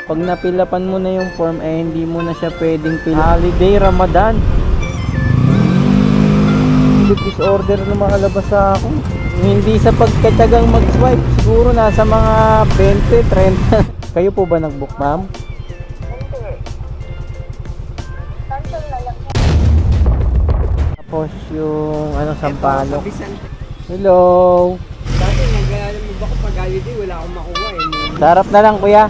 Pag napilapan mo na yung form, hindi mo na siya pwedeng pila. Holiday, Ramadan. Disorder na makalabas sa ako. Hindi sa pagkatyagang mag-swipe. Siguro nasa mga 20, 30. Kayo po ba nag-book, ma'am? Cancel na lang. Tapos yung sampalok. Hello. Dati nag-aalam mo ba ko pag holiday wala akong makuha eh. Sarap na lang, kuya.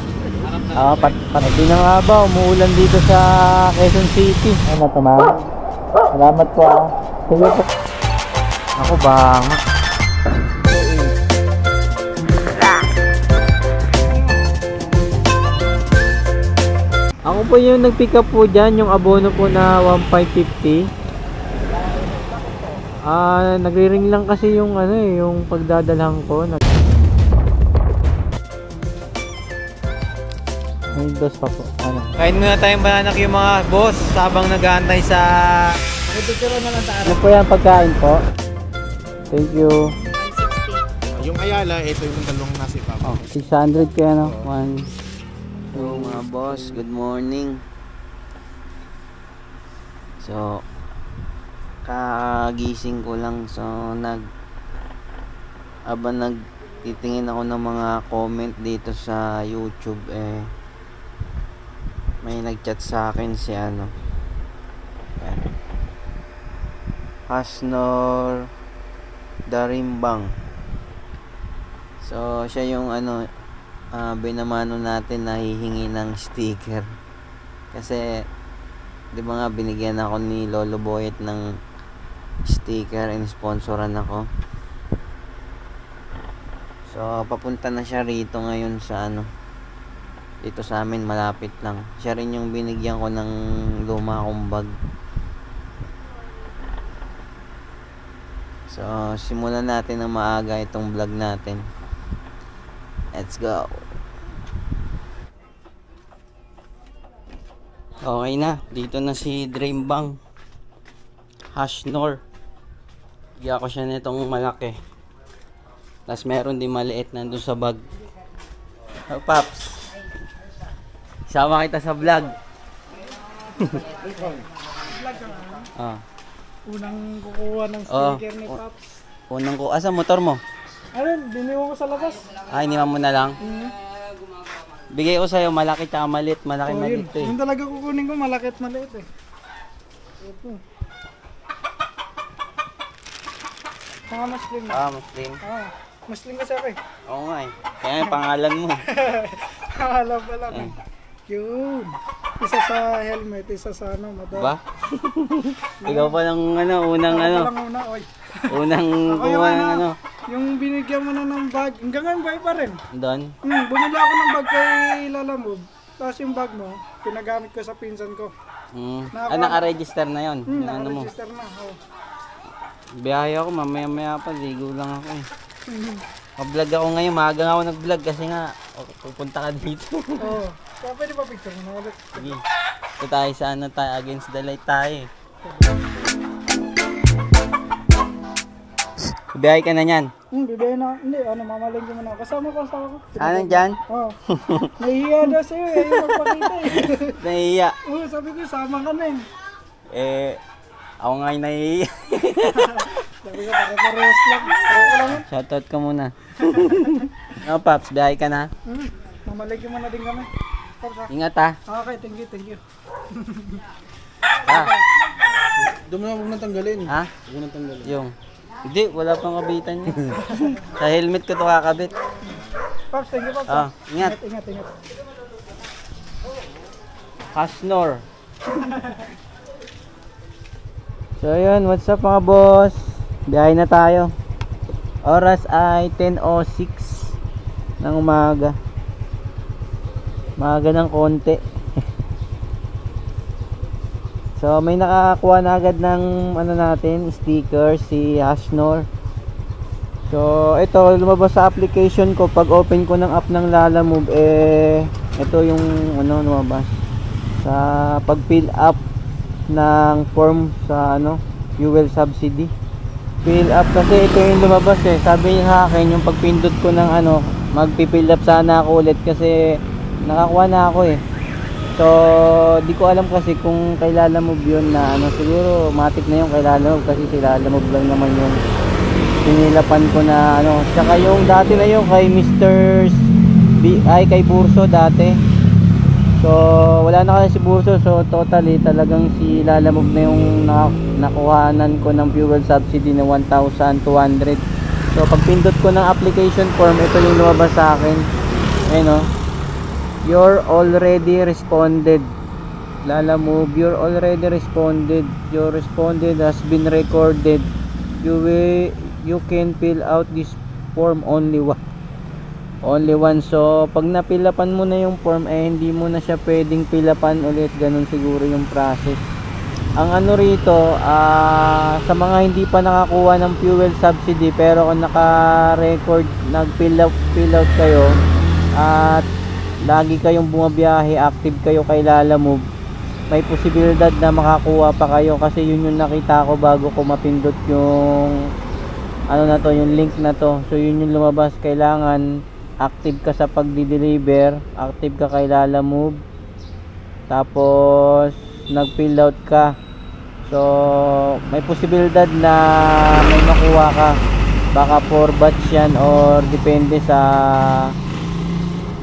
Pati na nga ba, umuulan dito sa Quezon City. Ano to, ma'am? Salamat po. Sige po. Ako ba? Ako po yung nag-pick up po dyan, yung abono po na 1,550. Nagre-ring lang kasi yung yung pagdadalhan ko. Windows pa po. Kain muna tayong bananak yung mga boss habang nag-aantay sa... Picture na lang sa Ano po yan pagkain po? Thank you. 160. Yung Ayala, ito yung dalawang nasi papa. 600 kaya no? So mga boss, good morning. So kagising ko lang, so nagtitingin ako ng mga comment dito sa YouTube, may nagchat sa akin si Hasnor Darimbang. So siya yung binamano natin na hihingi ng sticker kasi di ba nga binigyan ako ni Lolo Boyet ng sticker and sponsoran ako. So papunta na siya rito ngayon sa dito sa amin, malapit lang. Siya rin yung binigyan ko ng luma kong bag. So simulan natin ng maaga itong vlog natin. Let's go. Okay na, dito na si Dreambang Hasnor. Bigyan ko siya nitong malaki. Tapos meron din maliit nandun sa bag. Oh, Paps, sama kita sa vlog. Unang kukuha ng sticker ni Pops. Unang ko. Asa motor mo? Biniwan ko sa labas. Iniwan mo na lang? Bigay ko sa'yo malaki tsaka maliit. Malaki maliit Yung talaga kukunin ko, malaki at maliit eh. Ito. Mga Muslim. Muslim. Muslim kasi ako eh. Oo nga kaya yung pangalan mo. Alam pa lang eh. Yun. Isa sa helmet, isa sa motor. Ba? Ikaw pa lang unang unang kuha ng Yung binigyan mo na ng bag, hanggang ngayon bag pa rin. Doon? Bumili ako ng bag kay Lala Move. Tapos yung bag mo, pinagamit ko sa pinsan ko. Naka-register na yun? Naka-register na. Biyahe ako, mamaya pa, ligo lang ako eh. Mag-vlog ako ngayon, maaga nga ako nag-vlog kasi nga, pupunta ka dito. Kaya pwede pa picture mo na ulit. Sige, ito tayo sa against the light tayo eh. Biyahe ka na yan? Bibiyahe na. Hindi, mamaling ko muna. Kasama ko ako. Nandyan? Oo. Nahihiya na sa'yo eh. Yung magpakita eh. Nahihiya? Oo, sabi ko, sama ka na eh. Ako nga yung nahihiya. Sabi ko, pare-parehas lang. Shoutout ka muna. Paps, biyahe ka na? Mamalig mo na din kami. Ingat ha. Okay, thank you. Doon mo na huwag nang tanggalin. Ha? Huwag nang tanggalin. Yung. Hindi, wala pang kabitan niya. Sa helmet ko ito kakabit. Pops, thank you, Pops. Ingat. Ingat. Hasnor. So yun, what's up mga boss? Biyahe na tayo. Oras ay 10:06 ng umaga. Maaga ng konti. So may nakakuha na agad ng natin, sticker si Hasnor. So ito, lumabas sa application ko. Pag open ko ng app ng Lala Move, ito yung lumabas sa pag fill up ng form sa fuel subsidy. Fill up kasi ito yung lumabas eh. Sabi niya sa akin, yung pagpindot ko ng magpipill up sana ako ulit kasi nakakuha na ako eh. So di ko alam kasi kung kay Lalamove yun na ano, siguro matik na yung kay Lalamove kasi si Lalamove lang naman yung pinilapan ko na ano. Tsaka yung dati na yung kay Mr. ay kay Burso dati. So wala na kasi si Burso, so totally talagang si Lalamove na yung nakuhanan ko ng fuel subsidy na 1,200. So pag pindot ko ng application form, ito yung lumabas sa akin. Ayun o, you're already responded. Lalamove, you're already responded. Your responded has been recorded. You can fill out this form only once. So pag napilapan mo na yung form, hindi mo na siya pwedeng pilapan ulit. Ganun siguro yung process. Ang ano rito, sa mga hindi pa nakakuha ng fuel subsidy pero kung naka-record, nag-fill out kayo at lagi kayong bumabiyahe, active kayo kay Lalamove, may posibilidad na makakuha pa kayo kasi yun yung nakita ko bago ko mapindot yung ano na to, yung link na to. So yun yung lumabas, kailangan active ka sa pagdi-deliver, active ka kay Lalamove, tapos nag-fill out ka. So may posibilidad na may makuha ka, baka 4 batch yan or depende sa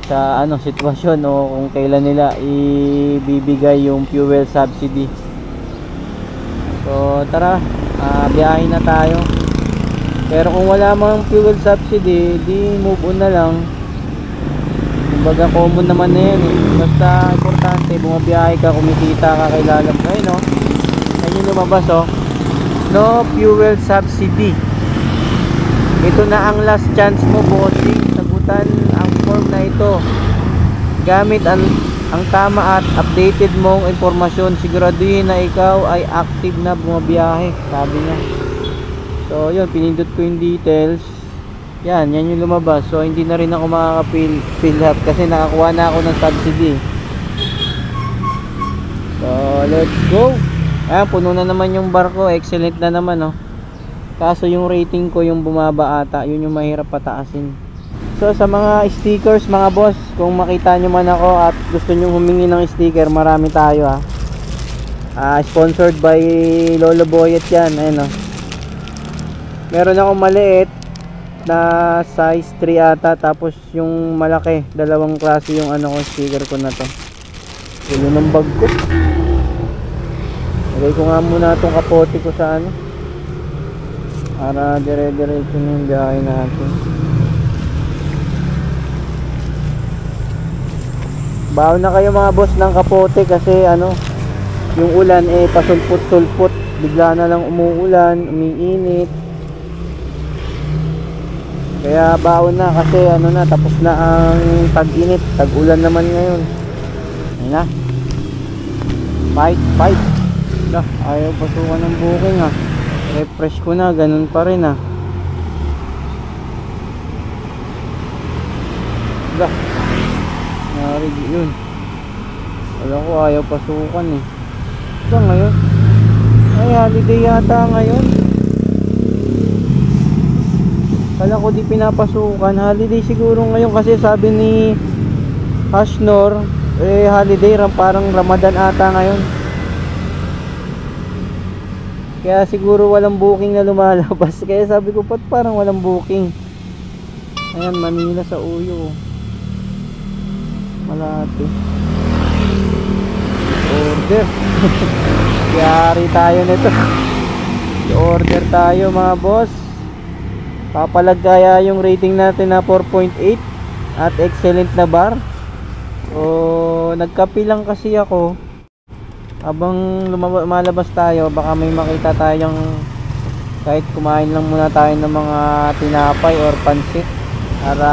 ano sitwasyon o kung kailan nila ibibigay yung fuel subsidy. So tara, biyahe na tayo. Pero kung wala mang fuel subsidy, di move on na lang. Kumbaga common naman na yan eh. Basta importante, bumabiyahe ka, kumikita ka, kay Lalamove. Ayun no, ayun yung lumabas oh, no fuel subsidy. Ito na ang last chance mo, bossing. Sagutan ang form na ito gamit ang tama at updated mong impormasyon. Siguraduhin na ikaw ay active na bumabiyahe, sabi niya. So yun, pinindot ko yung details. Yan yung lumabas. So hindi na rin ako makaka-fill up kasi nakakuha na ako ng subsidy. So let's go. Ayan, puno na naman yung barko. Excellent na naman oh. Kaso yung rating ko yung bumaba ata. Yun yung mahirap pataasin. So sa mga stickers mga boss, kung makita nyo man ako at gusto nyo humingi ng sticker, marami tayo sponsored by Lolo Boyet yan. Ayun oh. Meron akong maliit na size 3 ata, tapos yung malaki, dalawang klase yung ano ko, sticker ko na to. Ulo ng bag ko. Lagay ko nga muna itong kapote ko sa ano para dire-diretso na yung biyahe natin. Baon na kayo mga boss ng kapote kasi ano, yung ulan pasulput-sulput, bigla na lang umuulan, umiinit. Kaya baon na kasi ano na, tapos na ang tag-init, tag-ulan naman ngayon. Ayun na. Fight. Ayaw pasukan ng booking refresh ko na, ganun pa rin narigi yun. Alam ko ayaw pasukan eh. Ito ngayon ay holiday yata ngayon. Kala ko di pinapasukan. Holiday siguro ngayon kasi sabi ni Hashnor holiday, parang Ramadan ata ngayon. Kaya siguro walang booking na lumalabas. Kaya sabi ko, pat parang walang booking. Ayan, Manila sa Uyo. Malate. Order. Yari tayo nito. I-order tayo mga boss. Papalag kaya yung rating natin na 4.8 at excellent na bar. So nagkapi lang kasi ako. Habang lumalabas tayo, baka may makita tayong kahit kumain lang muna tayo ng mga tinapay or pansit. Para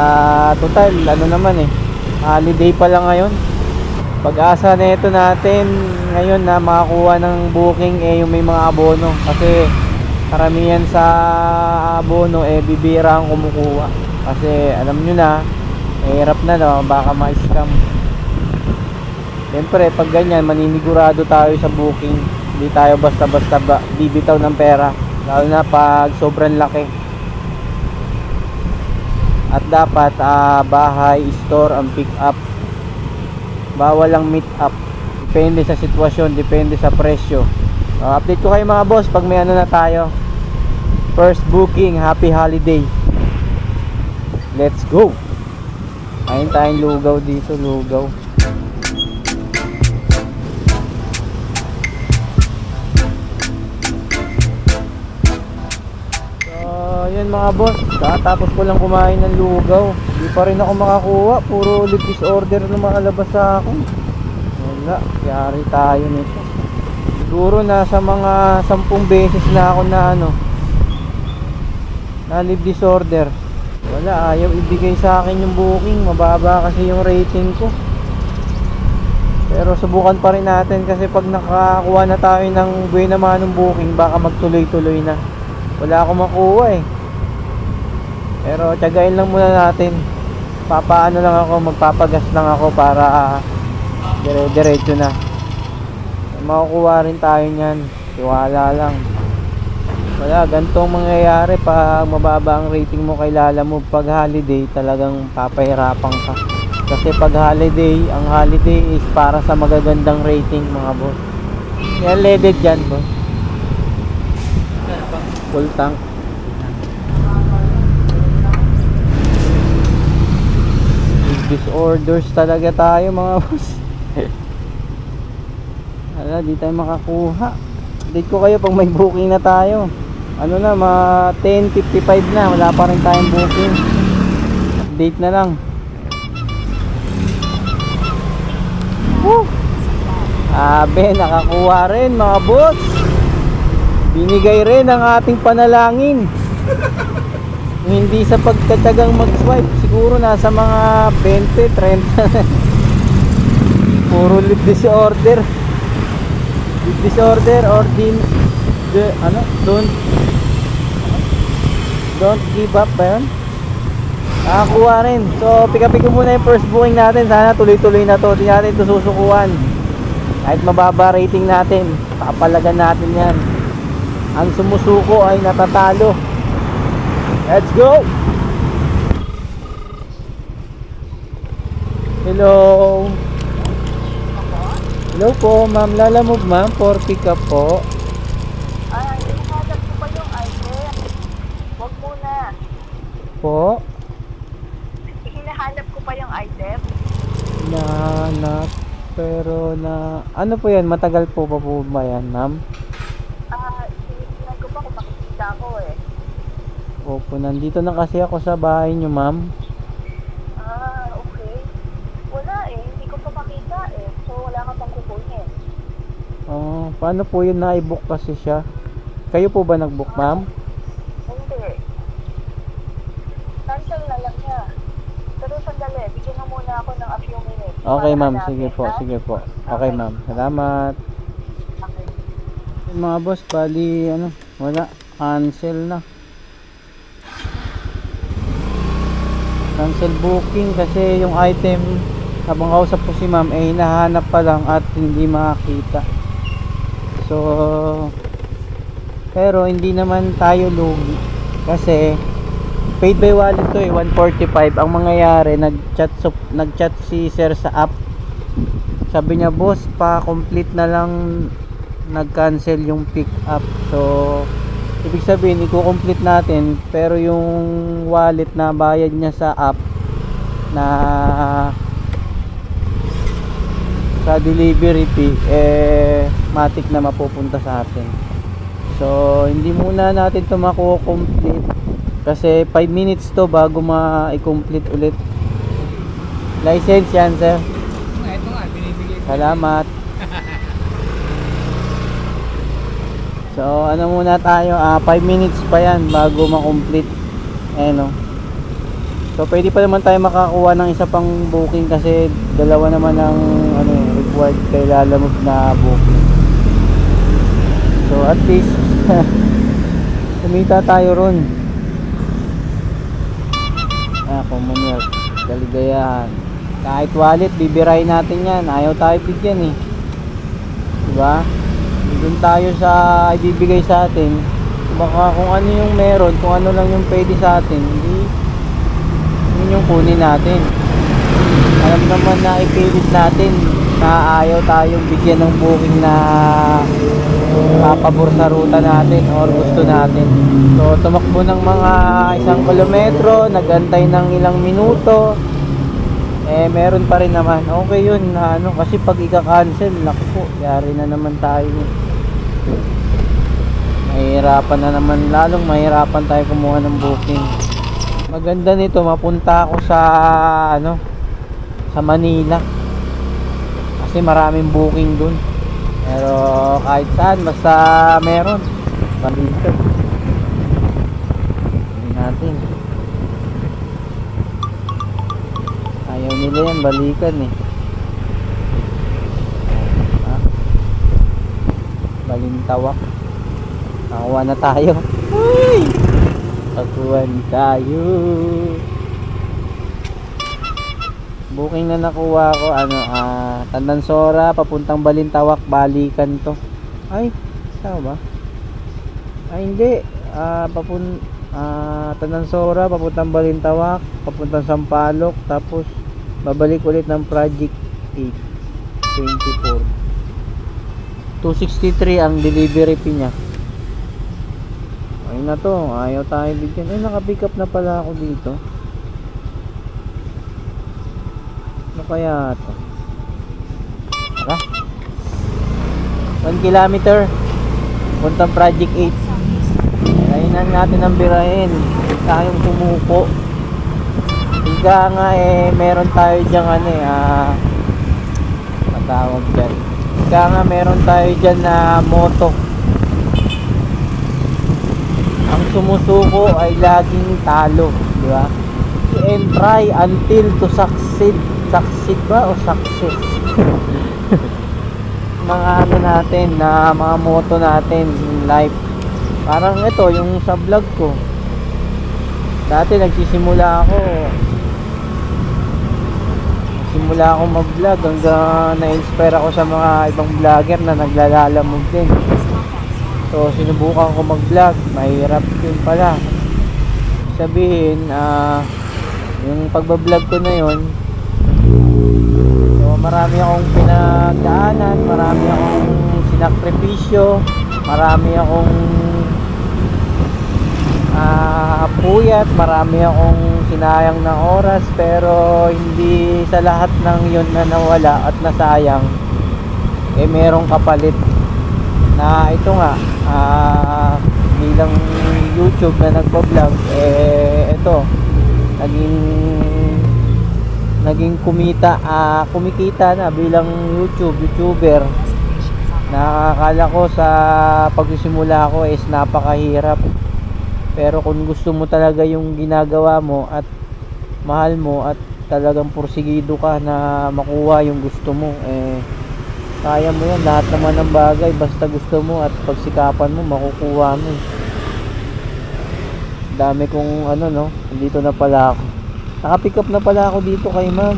total ano naman holiday pa lang ngayon. Pag-asa na ito natin ngayon na makakuha ng booking yung may mga abono. Kasi karamihan sa abono bibira ang kumukuha. Kasi alam nyo na, hirap na no, baka ma-scam. Siyempre pag ganyan, maninigurado tayo sa booking. Hindi tayo basta-basta bibitaw ng pera, lalo na pag sobrang laki. At dapat bahay, store ang pick up. Bawal ang meet up. Depende sa sitwasyon, depende sa presyo. Update ko kayo mga boss pag may ano na tayo. First booking, happy holiday. Let's go. Ayun tayong lugaw dito, lugaw. Ayun mga boss, tapos ko lang kumain ng lugaw. Hindi pa rin ako makakuha, puro ulit disorder na makalabas sa akin. Wala, yari tayo nito. Siguro nasa mga 10 beses na ako na na live disorder. Wala, ayaw ibigay sa akin yung booking, mababa kasi yung rating ko. Pero subukan pa rin natin kasi pag nakakuha na tayo ng buhay naman ng booking, baka magtuloy-tuloy na. Wala akong makuha eh. Pero tiyagain lang muna natin. Papaano lang ako, magpapagas lang ako para dire-diretso na. Makukuha rin tayo niyan. Tiwala lang. Wala, ganitong mangyayari pag mababa ang rating mo kay Lalamove. Pag holiday, talagang papahirapan ka. Kasi pag holiday, ang holiday is para sa magagandang rating mga boss. Yan leaded dyan boss. Full tank. Disorders talaga tayo mga boss. Wala, di tayo makakuha. Update ko kayo pag may booking na tayo. Ano na, 10:55 na, wala pa rin tayong booking. Update na lang. Woo! Abe, nakakuha rin mga boss. Binigay rin ang ating panalangin. Hindi sa pagkatyagang mag-swipe, siguro nasa mga 20, 30. Puro lip disorder. Lip disorder or don't give up ba yun? Nakakuha rin. So pick ko muna yung first booking natin. Sana tuloy-tuloy na to. Hindi natin ito susukuan. Kahit mababa rating natin, papalagan natin yan. Ang sumusuko ay natatalo. Let's go! Hello. Hello po, ma'am. Lalamove ma'am for pick up po. Hinahanap ko pa yung item. Huwag muna. Po? Hinahanap ko pa yung item. Nahanap. Pero ano po yan? Matagal po ba yan ma'am? Sinisignan ko pa kung makikita ko eh. Opo, nandito na kasi ako sa bahay nyo ma'am. Okay. Wala eh, hindi ko pa makita eh. So wala ka pang kukunin. Paano po yun na-i-book kasi siya? Kayo po ba nag-book ma'am? Hindi. Cancel na lang niya. Pero sandali, bigyan mo muna ako ng a few minutes. Okay para ma'am, hanapin, sige po, ha? sige po. Okay ma'am, salamat. Okay. Mga boss, bali wala, cancel na. Cancel booking kasi yung item habang kausap ko si ma'am hinahanap pa lang at hindi makakita. So pero hindi naman tayo lugi kasi paid by wallet to 145 ang mangyayari. Nag-chat si sir sa app, sabi niya boss pa complete na lang, nag-cancel yung pick up. So ibig sabihin i-complete natin pero yung wallet na bayad niya sa app na sa delivery fee matik na mapupunta sa atin. So hindi muna natin ito makukomplete kasi 5 minutes to bago ma-complete ulit. License yan sir. Ito nga, binibigay. Salamat. So muna tayo, 5 minutes pa yan bago ma-complete. So pwede pa naman tayo makakuha ng isa pang booking kasi dalawa naman ang required kay Lalamove na booking. So at least kumita tayo ron. Commonwealth, Kaligayahan. Kahit wallet, bibiray natin yan. Ayaw tayo bigyan eh. Diba? Doon tayo sa ibibigay sa atin. Baka kung ano yung meron, kung ano lang yung pwede sa atin, hindi yun yung kunin natin. Alam naman na ipilit natin na ayaw tayong bigyan ng booking na papabor sa ruta natin or gusto natin. So tumakbo ng mga 1 kilometro, nagantay ng ilang minuto, eh meron pa rin naman. Okay yun na ano, kasi pag ika-cancel, naku po, yari na naman tayo. Mahirapan na naman, lalong mahirapan tayo kumuha ng booking. Maganda nito, mapunta ako sa ano, sa Manila. Kasi maraming booking dun. Pero kahit saan, basta meron. Balikan. Hindi natin. Ayaw nila yan, balikan eh. Balintawak. Nakuha na tayo. Uy! Nakuha na tayo. Booking na nakuha ko, ano, Tandansora, papuntang Balintawak, balikan to. Ay, tama ba? Ay, hindi. Tandansora, papuntang Balintawak, papuntang Sampaloc, tapos babalik ulit ng Project 8, 24. 263 ang delivery fee niya. Ay na to, ayaw tayo bigyan. Ay, naka-pick up na pala ako dito. Ano kaya ito? Tara. 1 kilometer puntang Project 8. Kainan natin ang birahin. Tayong sumuko. Ika nga eh, meron tayo dyang ano eh, matawag dyan. Ika nga meron tayo dyan na moto. Ang sumusuko ay laging talo, di ba? And try until to succeed. Succeed ba o success? Mga ano natin, na mga moto natin in life. Parang ito, yung sa vlog ko. Dati nagsisimula ako mag-vlog hanggang na-inspire ako sa mga ibang vlogger na naglalalamog din. So sinubukan ko mag-vlog, mahirap din pala. Sabihin, yung pagbablog ko na yon, so marami akong pinagdaanan, marami akong sinakripisyo, marami akong puyat, marami akong sinayang na oras, pero hindi sa lahat ng yun na nawala at nasayang eh merong kapalit na ito nga, bilang YouTube na nagpa-vlog, eh ito naging kumikita na bilang YouTuber. Nakakala ko sa pagsisimula ko is napakahirap, pero kung gusto mo talaga yung ginagawa mo at mahal mo at talagang porsigido ka na makuha yung gusto mo, eh kaya mo yan. Lahat naman ng bagay, basta gusto mo at pagsikapan mo, makukuha mo. Dami kong ano, no, dito na pala ako, naka-pick up na pala ako dito kay ma'am.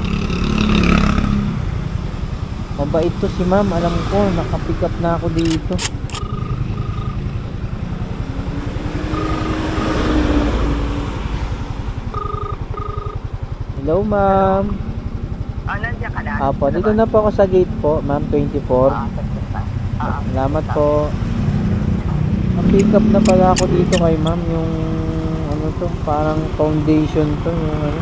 Mabait to si ma'am, alam ko, naka-pick up na ako dito. Hello ma'am. Nandiyan ka na? Apo, dito na po ako sa gate po, ma'am, 24. Salamat po. Pick up na pala ako dito kay ma'am, yung ano to, parang foundation to, yung ano.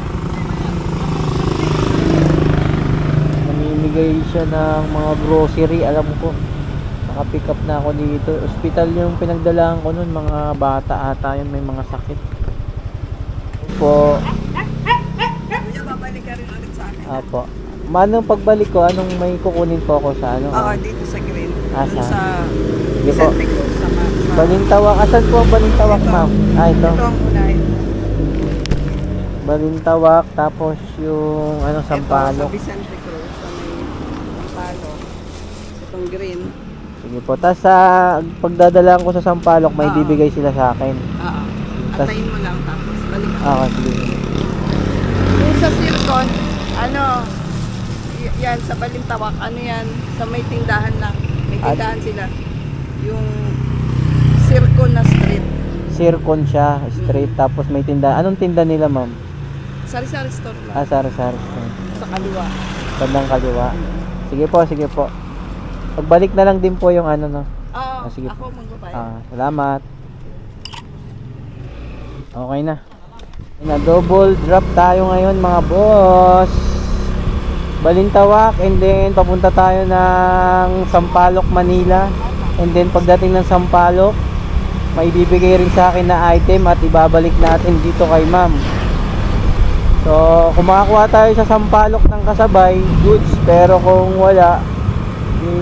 Namimigay siya ng mga grocery, alam ko. Naka-pick up na ako dito. Hospital yung pinagdalahan ko nun, mga bata ata yun, may mga sakit. Po. Kuya, babalik ka rin ulit sa akin. Apo. Manong pagbalik ko, anong may kukunin po ako sa ano? Oo, dito sa Green. Asa? Sa Sige po. Santa Cruz. Balintawak. Asan po ang Balintawak, ma'am? Ito. Ito ang unahin. Balintawak, tapos yung ano, Sampaloc. Ito sa Vicente Cruz. Sa may Sampaloc. Itong Green. Sige po. Tapos sa pagdadalaan ko sa Sampaloc, may bibigay sila sa akin. Oo. Atayin mo lang tapos balik ka. Okay, sige. Yung sa Sircon, ano, yan sa Balintawak, ano yan, sa may tindahan lang. May tindahan sila. Yung Sircon na street. Sircon siya, straight, tapos may tinda. Anong tinda nila, ma'am? Sari-sari store lang. Sari-sari. Sa kaliwa. Bandang kaliwa. Sige po, sige po. Pagbalik na lang din po yung ano, no? Oo, sige ako magbabayad. Salamat. Okay na. Double drop tayo ngayon mga boss. Balintawak and then papunta tayo ng Sampaloc, Manila. And then pagdating ng Sampaloc, may bibigay rin sa akin na item at ibabalik natin dito kay ma'am. So, kung makakuha tayo sa Sampaloc ng kasabay, goods. Pero kung wala,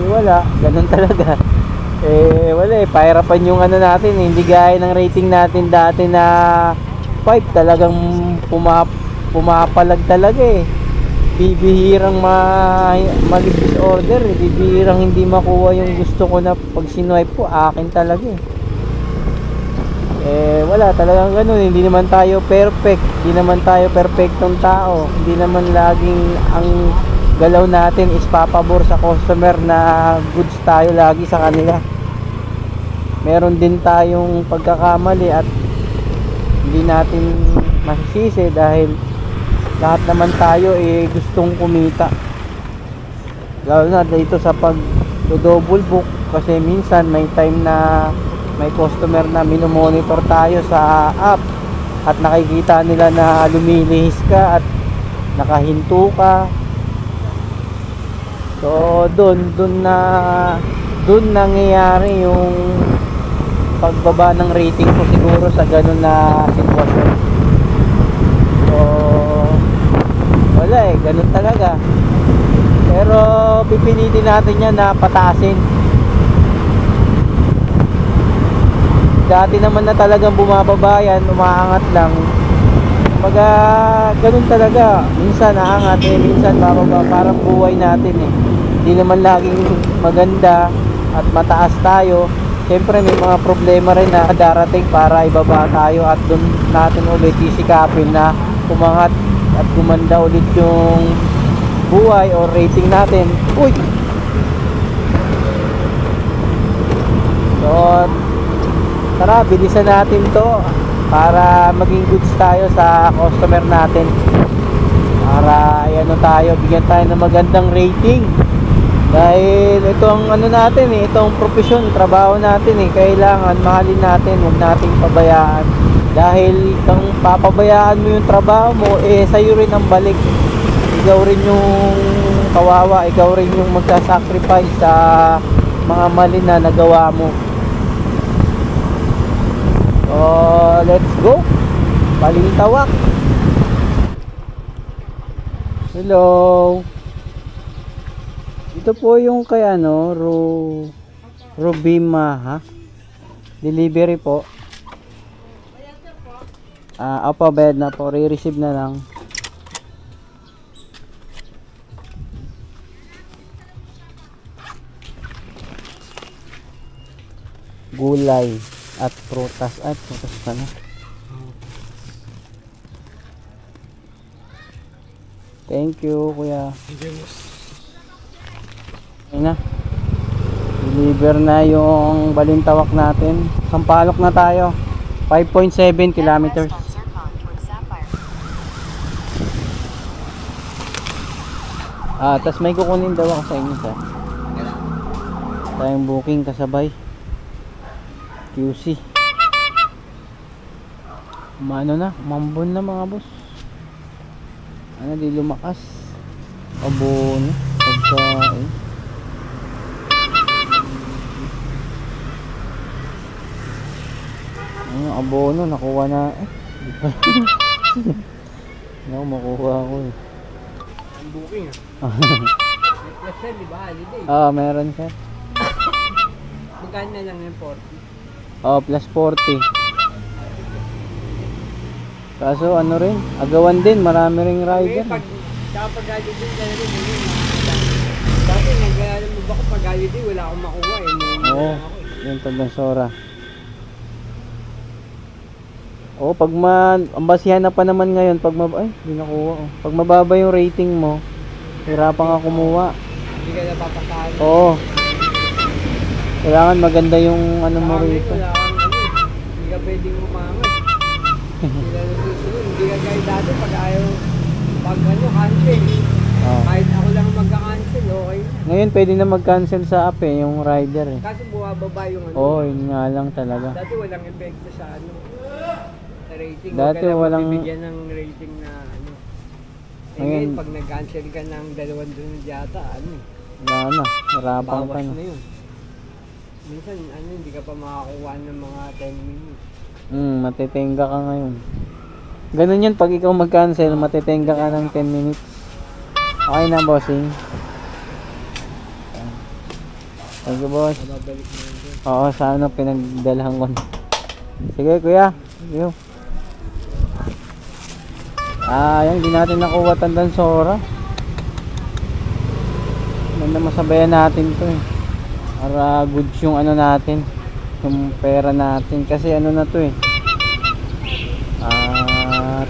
wala. Ganun talaga. Wala pahirapan yung ano natin. Hindi gaya ng rating natin dati na 5. Talagang pumapalag talaga bibihirang mag-disorder, bibihirang hindi makuha yung gusto ko na pag sinuwipe ko, akin talaga wala talagang ganun. Hindi naman tayo perfect, hindi naman tayo perfectong tao, hindi naman laging ang galaw natin is papabor sa customer na goods tayo lagi sa kanila. Meron din tayong pagkakamali at hindi natin masisisi dahil lahat naman tayo gustong kumita, lalo na dito sa pag double book, kasi minsan may time na may customer na minomonitor tayo sa app at nakikita nila na lumilihis ka at nakahinto ka. So doon nangyayari yung pagbaba ng rating ko siguro sa ganun na sitwasyon. So wala ganun talaga. Pero pipilitin natin yan na pataasin. Dati naman na talagang bumababa yan, umaangat lang. Pag ganun talaga, minsan naangat minsan bababa, parang buhay natin Hindi naman laging maganda at mataas tayo. Siyempre may mga problema rin na darating para ibaba tayo at doon natin ulit sisikapin na umangat at gumanda ulit yung buhay o rating natin. Uy! So, tara, bilisan natin to para maging goods tayo sa customer natin. Para tayo, bigyan tayo ng magandang rating. Dahil itong ano natin itong profesyon, trabaho natin kailangan mahalin natin, huwag nating pabayaan. Dahil kung papabayaan mo yung trabaho mo, sa'yo rin ang balik. Ikaw rin yung kawawa, ikaw rin yung magsasacrifice sa mga mali na nagawa mo. So, let's go. Balintawak. Hello. Ito po yung kay Rubima delivery po. Opo, bayad na po, re-receive na lang. Gulay at prutas. Prutas pa na. Thank you, kuya. Ayun na. Deliver na yung balintawak natin. Sampaloc na tayo. 5.7 kilometers. Tas may kukunin daw ako sa inyo, sir. Tayong booking kasabay. QC. Umano na, umambon na mga boss. Di lumakas. Abono. Pagkain. Abono, nakuha na. Makuha ako Ang booking Plus yan, di ba? Holiday. Meron sir. Magkano na lang yung 40? Plus 40. Kaso rin, agawan din, marami ring rider. Kapag holiday na rin, dati nag-aalam mo ba ko pag holiday, wala akong makuha Oo, yung Tagansora. Pag ang basihan na pa naman ngayon, pag hindi nakuha. Pag mababa yung rating mo, hirapan ka kumuha. Hindi ka napapakain. Oo. Kailangan maganda yung mo rito. Wala kang hindi ka pwedeng umangat. Hindi ka guys dati pag ayaw, pag ano, cancel. Oh. Kahit ako lang magka-cancel, okay na. Ngayon pwede na mag-cancel sa app eh, yung rider eh. Kaso bumababa yung ano. Oo, yun nga lang talaga. Dati walang epekto sa ano, sa rating. Dati Huwag ka lang walang- mabibigyan ng rating na ano. Eh Ngayon- ngayon, pag nag-cancel ka ng 200 yata, ano, Wala na, hirapan ka bawas na. na yun. Minsan, ano, hindi ka pa makakuha ng mga 10 minutes. Matitenga ka ngayon. Ganun yun, pag ikaw mag-cancel, matitenga ka ng 10 minutes. Okay na, bossing. Thank you, boss. Babalik na yun doon. Oo, sana pinagdalhan ko na. Sige, kuya. Thank you. Yan, hindi natin nakuha Tandang Sora. Ganda masabayan natin to eh. Para goods yung ano natin, yung pera natin. Kasi ano na to eh.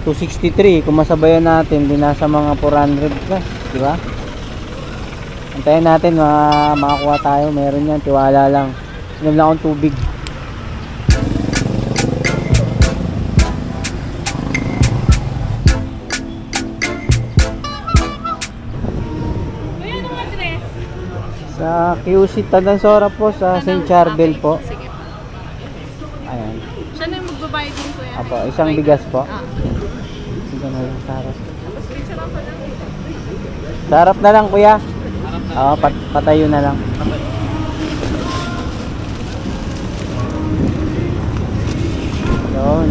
263. Kung masabayan natin, di nasa mga 400 plus. Diba? Antayin natin, makakuha tayo. Meron yan, tiwala lang. Inom lang akong tubig. Sa QC Tandang Sora po, sa St. Charbel po. Sige po. Ayan. Siya na yung magbabayad din kuya. Apo, isang bigas po. Ah. Sige na lang, sarap. Tapos picture ako lang. Sarap na lang, kuya. Oo, patayo na lang. Yun.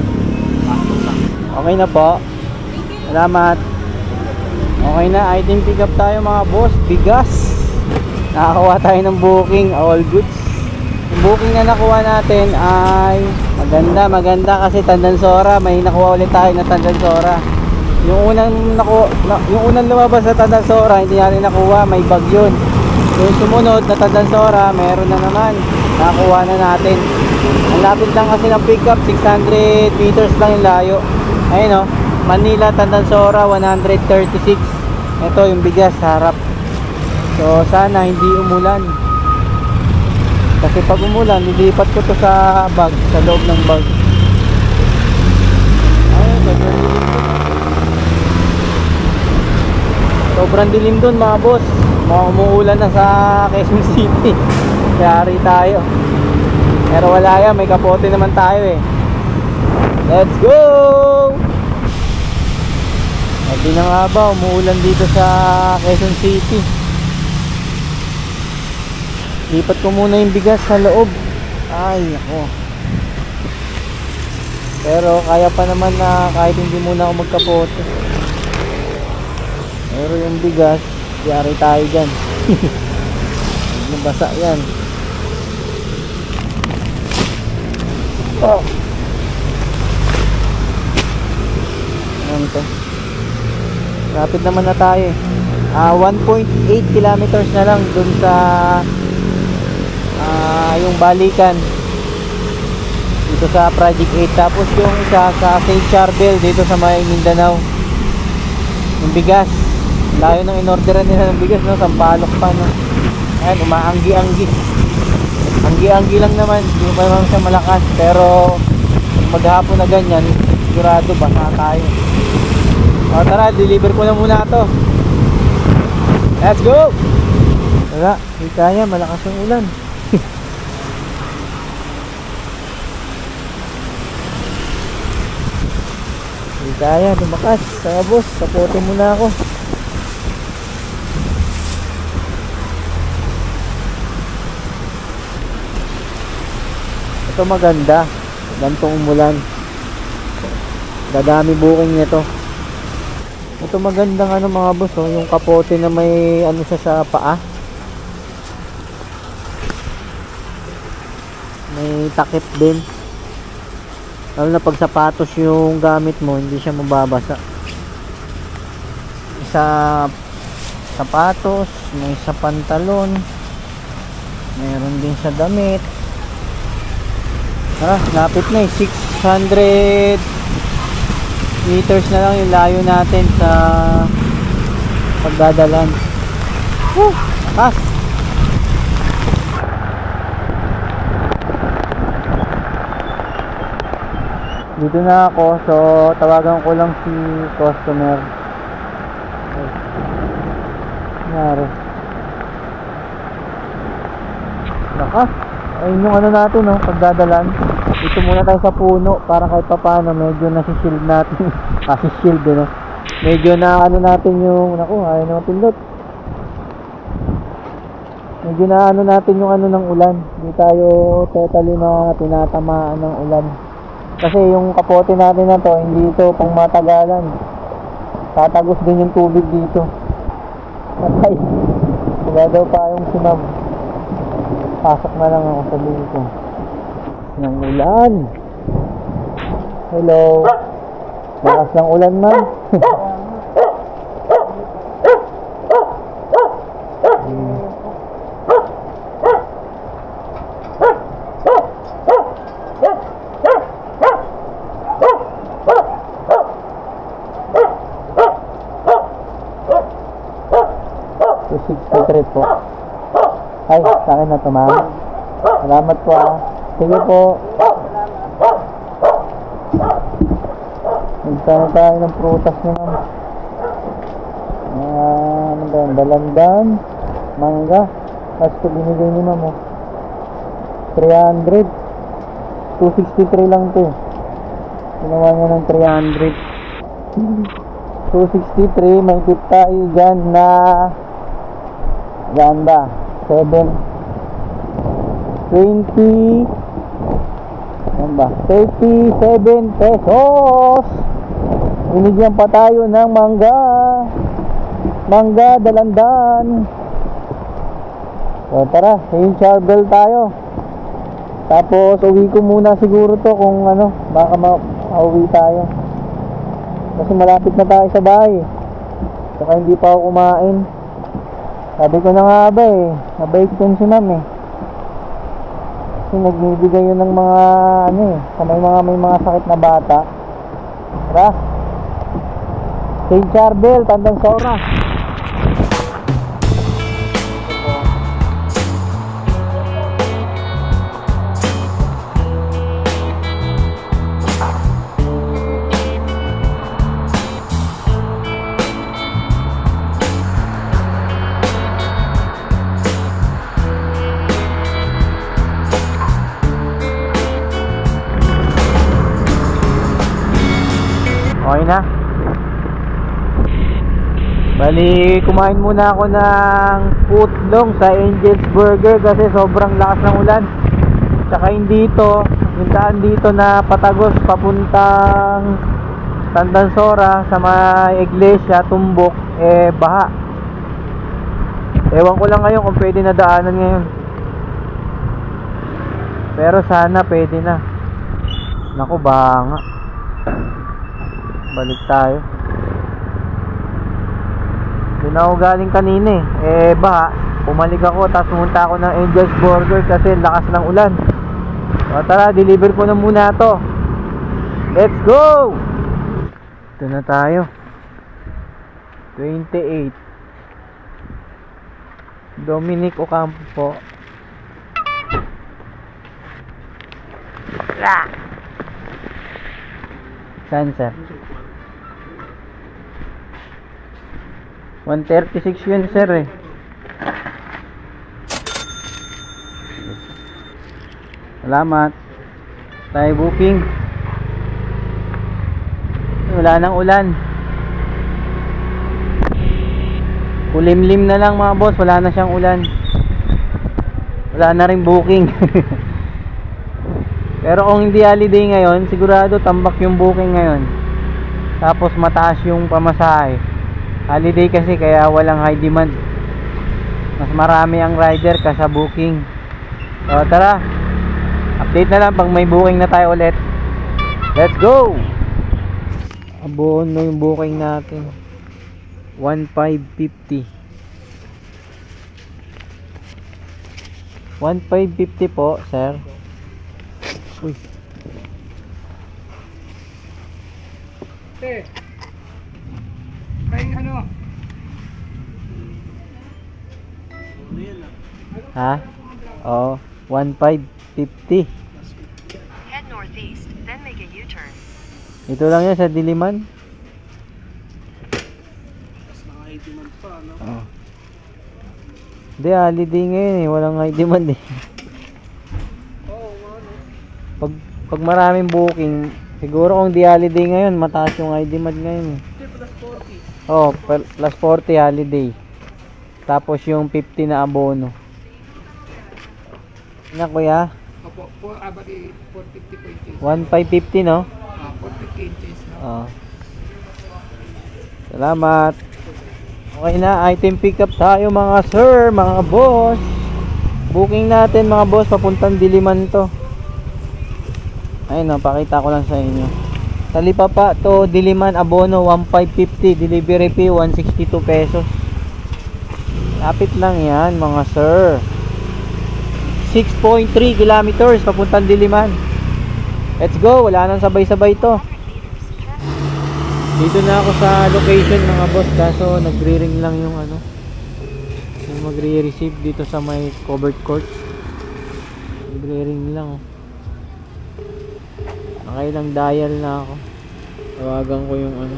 Okay na po. Salamat. Okay na, item pick up tayo mga boss. Bigas. Nakakuha tayo ng booking, all goods. Yung booking na nakuha natin ay maganda kasi Tandang Sora. May nakuha ulit tayo na Tandang Sora. Yung unang lumabas sa Tandang Sora, hindi natin nakuha, may bag yun. Yung sumunod na Tandang Sora, meron na naman. Nakuha na natin. Ang lapit lang kasi ng pick up, 600 meters lang yung layo. Ayun o, Manila, Tandang Sora, 136. Ito yung bigas sa harap. So sana hindi umulan. Kasi pag umulan, nilipat ko to sa bag, sa loob ng bag. Ayun, sobrang dilim dun mga boss. Mukhang umuulan na sa Quezon City. Yari tayo. Pero wala yan, may kapote naman tayo eh. Let's go! Sabi na nga ba, umuulan dito sa Quezon City. Lipat ko muna yung bigas sa loob. Ay, ako. Pero kaya pa naman na kahit hindi muna ako magkapote. Pero yung bigas, yari tayo dyan. Nabasa yan. Oh. Ano to? Rapid naman na tayo. 1.8 kilometers na lang dun sa yung balikan dito sa Project 8. Tapos yung isa sa St. Charbel dito sa may Mindanao. Yung bigas, layo ng inorderan nila ng bigas, no? Sampalok pa, no? Ayan, umaanggi-anggi. Anggi-anggi lang naman, hindi pa naman siya malakas. Pero maghapon na ganyan, sigurado basa tayo. O tara, deliver ko na muna ito. Let's go! Wala, hindi kaya, malakas yung ulan. Hindi kaya, lumakas. Kaya boss, sapote muna ako. Ito maganda. Gantong umulan. Dadami booking nito. Ito magandang ano mga boss, oh, yung kapote na may ano siya sa paa. May takip din. Lalo na pag sapatos yung gamit mo, hindi siya mababasa. Sa sapatos, may sa pantalon, meron din sa damit. Lapit na eh, 600 meters na lang yung layo natin sa pagdadalan. Lakas! Dito na ako, so tawagan ko lang si customer. Ay. Nangyari. Lakas. Ayun yung ano natin, no, pagdadalan. Dito muna tayo sa puno para kahit pa paano medyo nasi-shield natin. Shield no. Medyo na ano natin yung, naku, ayaw na mapindot. Medyo na ano natin yung ano ng ulan. Hindi tayo totally na tinatamaan ng ulan. Kasi yung kapote natin na to, hindi ito pang matagalan. Tatagos din yung tubig dito. Patay. Wala daw pa yung sinab. Pasok na lang ako sa dito. Ng ulan. Hello. Lakas ng ulan man. Po. Ay, sa akin na to, ma'am. Salamat po, ah. Sige po. Nagtana tayo ng prutas niya, ma'am. Ano ba yan? Dalandan, mangga. Tapos ito binigay niyo, ma'am, oh. 300. 263 lang to. Ginawa niya ng 300. 263, may tip tayo dyan na yan ba? 7 20 yan ba? 37 pesos. Binigyan pa tayo ng mangga dalandan. So tara, yung charbel tayo. Tapos uwi ko muna siguro to kung ano, baka mauwi tayo. Kasi malapit na tayo sa bahay. Saka hindi pa ako kumain. Sabi ko na nga ba eh, mabait din si ma'am eh. Kasi nagbibigay yun ng mga ano eh, sa may mga sakit na bata. Tara. St. Charbel, Tandansora. Okay na. Bali, kumain muna ako ng footlong sa Angel's Burger kasi sobrang lakas ng ulan. Tsaka hindi ito, yung daan dito na patagos papuntang Tandansora sa may iglesia, Tumbok, eh baha. Ewan ko lang ngayon kung pwede na daanan ngayon. Pero sana pwede na. Naku, baha nga. Balik tayo. Doon ako galing kanina eh. Baha. Pumalik ako tapos pumunta ako ng Angel's Burger kasi lakas ng ulan. So tara, deliver ko na muna to. Let's go! Ito na tayo. 28 Dominic Ocampo. Saan, sir? 136 yun, sir eh. Salamat. Tayo booking. Wala nang ulan. Kulimlim na lang mga boss. Wala na siyang ulan. Wala na rin booking. Pero kung hindi holiday ngayon, sigurado tambak yung booking ngayon. Tapos mataas yung pamasahe. Holiday kasi kaya walang high demand. Mas marami ang rider kaysa booking. So tara, update na lang pag may booking na tayo ulit. Let's go! Abono yung booking natin. 1,550. 1,550 po, sir. Uy. Ay, ano? Ha? Oh, 1,550. Head northeast, then make a U-turn. Ito lang yan sa Diliman. Tapos naka-ID man pa, no? Oh. Hindi, holiday ngayon eh. Walang high demand eh. Oo, ano? Pag maraming booking, siguro kung di holiday ngayon, mataas yung high demand ngayon eh. Hindi, plus 40. Oh, plus 40 holiday. Tapos yung 50 na abono. Na kuya, Opo, bali 450 po inches. 1,550 no? 450 inches. No? Oh. Salamat. Okay na, item pick up tayo mga sir, mga boss. Booking natin mga boss, papuntang Diliman to. Ayun no, pakita ko lang sa inyo. Sa Lipapa to, Diliman, abono 1,550, delivery fee 162 pesos. Lapit lang yan mga sir. 6.3 kilometers papuntang Diliman. Let's go, wala nang sabay-sabay to. Dito na ako sa location mga boss, kaso nagre-ring lang yung ano, yung magre-receive dito sa may covered court. Nagre-ring lang. Nakailang dial na ako. Tawagan ko yung ano,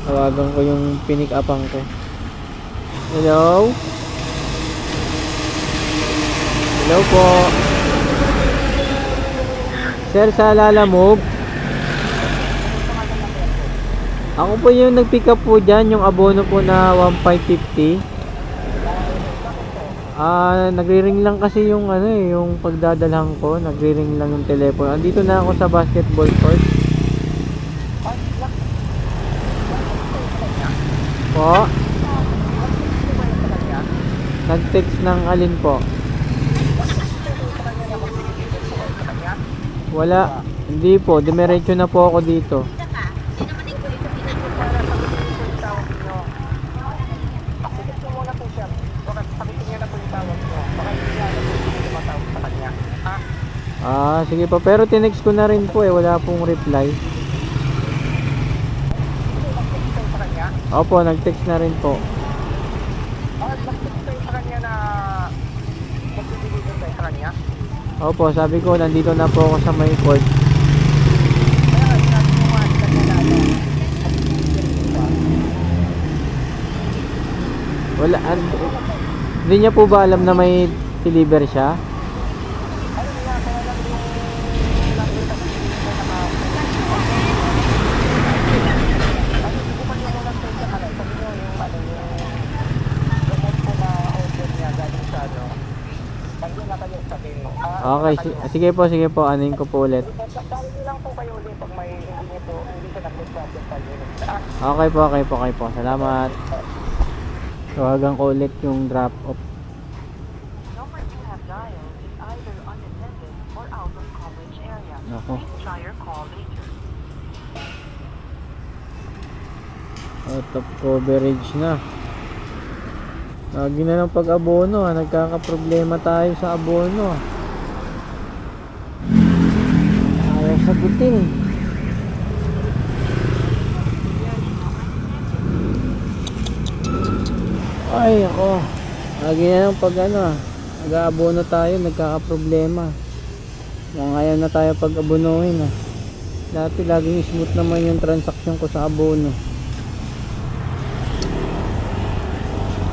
tawagan ko yung pinick upang ko. Hello? Hello po. Sir, sa Lalamove. Ako po yung nag-pick up po dyan, yung abono po na 1,550. Nagre-ring lang kasi yung ano eh, yung pagdadalhan ko, nagre-ring lang yung telepono. Andito na ako sa basketball court. Po? Nag-text ng alin po? Wala, hindi po, dumiretso na po ako dito. Sige po, pero tinext ko na rin po eh, wala pong reply. Opo, nag-text na rin po. Opo, sabi ko nandito na po ako sa may court. Wala, hindi niya po ba alam na may deliver siya? Okay, sige po, anuin ko po ulit. Okay po, salamat. Tawagan ko ulit yung drop off. Ako. Out of coverage na. Lagi na ng pag-abono, nagkakaproblema tayo sa abono. Ayaw sagutin. Ay ako, lagi na ng pag ano, nag-aabono tayo, nagkakaproblema. Kung ayaw na tayo pag-abonohin Dati laging smooth naman yung transaction ko sa abono.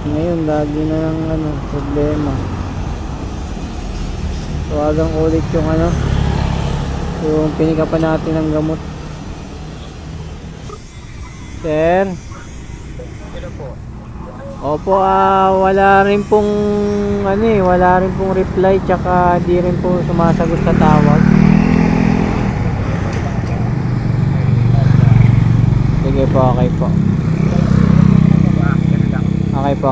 Ngayon lagi na ng ano, problema. Tawagan ko ulit yung ano, yung pinikapan natin ng gamot. Sir? Opo, wala rin pong ano eh, wala rin pong reply, tsaka di rin po sumasagot sa tawag. Sige po, okay po. Okay po.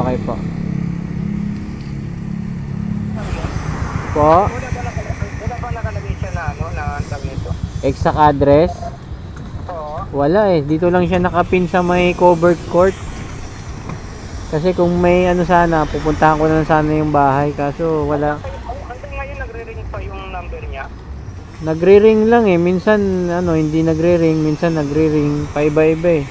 Po? Wala ba nakalagay siya na ano, na tag nito? Exact address? Oo. Wala eh, dito lang siya nakapin sa may covered court. Kasi kung may ano sana, pupuntahan ko na sana yung bahay, kaso wala. Hanggang ngayon nagre-ring pa yung number niya? Nagre-ring lang eh, minsan ano, hindi nagre-ring, minsan nagre-ring, paiba-iba eh.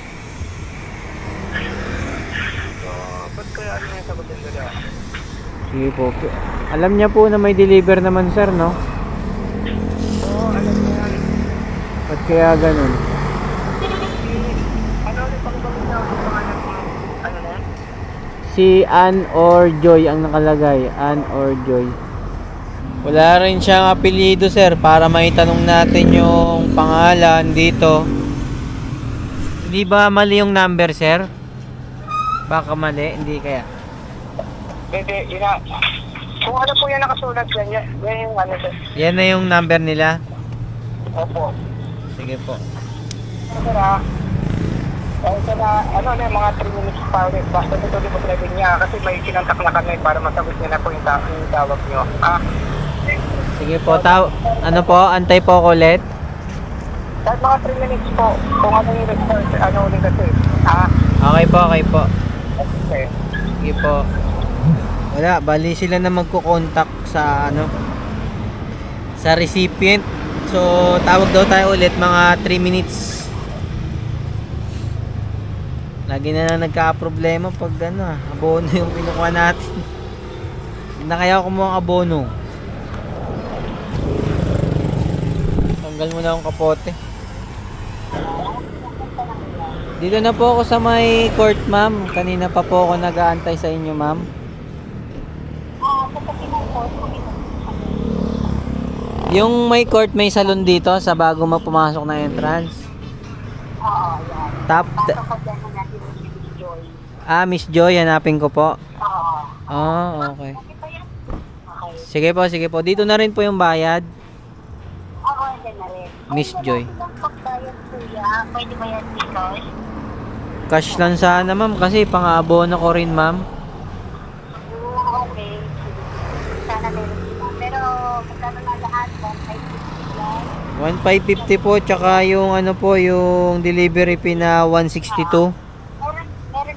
So, ba't kaya ano yung sagot yung dala? Sige po. Alam niya po na may deliver naman sir, no? Oo, alam niya yan. Ba't Kaya ganun. Ano ulit pang gawin na ako pangalan mo? Ano na? Si Ann or Joy ang nakalagay. Ann or Joy. Wala rin siyang apelyido, sir, para maitanong natin yung pangalan dito. Hindi ba mali yung number, sir? Baka mali, hindi kaya. Hindi, yun na. Kung ano po yan nakasulat dyan, yan yung ano dyan. Yan na yung number nila. Opo. Sige po. Sir, ito na, ano na, mga 3 minutes pa ulit. Basta tutuloy mo talaga niya kasi may kinantak na kami para masagot niya na po yung tawag niyo. Sige po, ano po, antay po ako ulit. Kahit mga 3 minutes po, kung ano yung response, ano ulit kasi. Okay po, okay po. Okay. Sige po. Wala, bali sila na magko-contact sa ano, sa recipient. So, tawag daw tayo ulit mga 3 minutes. Lagi na lang nagka-problema pag ano, abono yung kinukuha natin. Hindi na kaya kumuha ng abono. Tanggal mo na akong kapote. Dito na po ako sa may court, ma'am. Kanina pa po ako nag-aantay sa inyo, ma'am. Yung may court, may salon dito sa bago mo pumasok na entrance. Miss Joy, hanapin ko po. Okay. Sige po, sige po. Dito na rin po yung bayad. Miss Joy. Pwede ba yan because? Cash lang sana, ma'am, kasi pang-abono ko rin, ma'am. Okay. Sana meron sila. Pero magkano na lahat? 1,550 lang? 1,550 po, tsaka yung ano po, yung delivery fee na 162. Meron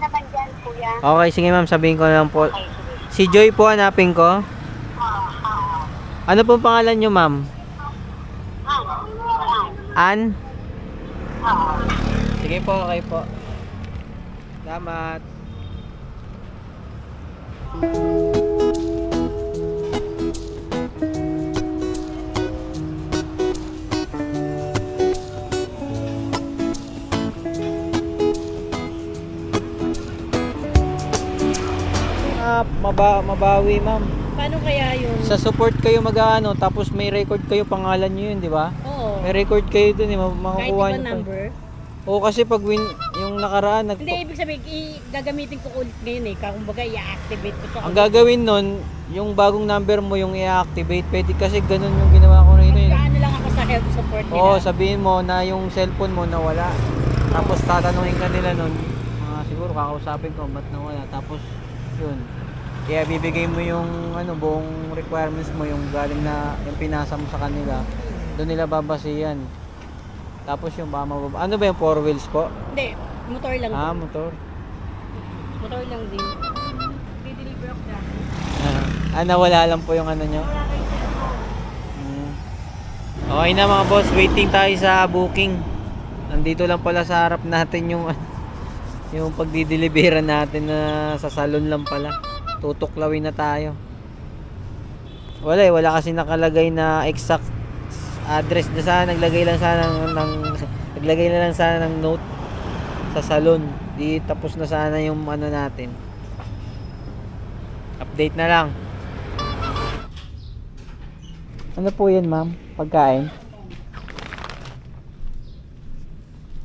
naman dyan, kuya. Okay, sige ma'am, sabihin ko na lang po. Okay, sige. Si Joy po, hanapin ko. Ano pong pangalan nyo, ma'am? Ann? Sige po, okay po. Salamat. Mabawi, ma'am. Paano kaya yun? Sa support kayo mag-ano, tapos may record kayo, pangalan nyo yun, di ba? Oo. May record kayo dun, Kahit makukuha ibang nyo pa. number? Oo, kasi pag yung nakaraan, Hindi, ibig sabihin, gagamitin ko ulit ngayon eh. Kumbaga, i-activate ko siya. ang gagawin nun, yung bagong number mo, yung i-activate, pwede kasi ganun yung ginawa ko rin eh. Magkaano lang ako sa health support nila. Oo, sabihin mo na yung cellphone mo nawala. Tapos tatanungin ka nila nun, siguro kakausapin ko, ba't nawala? Tapos, yun. Kaya bibigay mo yung buong requirements mo, yung galing na, yung pinasa mo sa kanila. Doon nila babasihan. Tapos yung ano ba yung 4 wheels po? Hindi, motor lang. Motor. Motor lang din. Di-deliver ako dati. Nawala lang po yung ano nyo. Okay na mga boss, waiting tayo sa booking. Nandito lang pala sa harap natin yung pagdideliveran natin na sa salon lang pala. Tutuklawin na tayo. Wala kasi nakalagay na exact address na sana. Naglagay na lang sana ng note sa salon. Di tapos na sana yung ano natin. Update na lang. Ano po yan, ma'am? Pagkain?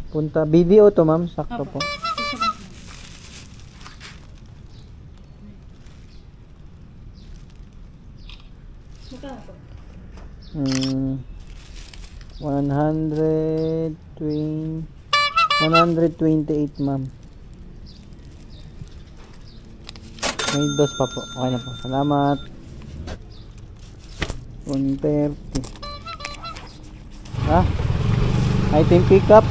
Punta. BDO to, ma'am. Sakto po. Hmm. 128, ma'am. May dos pa po. Okay na po. Salamat. 130. Item pickup.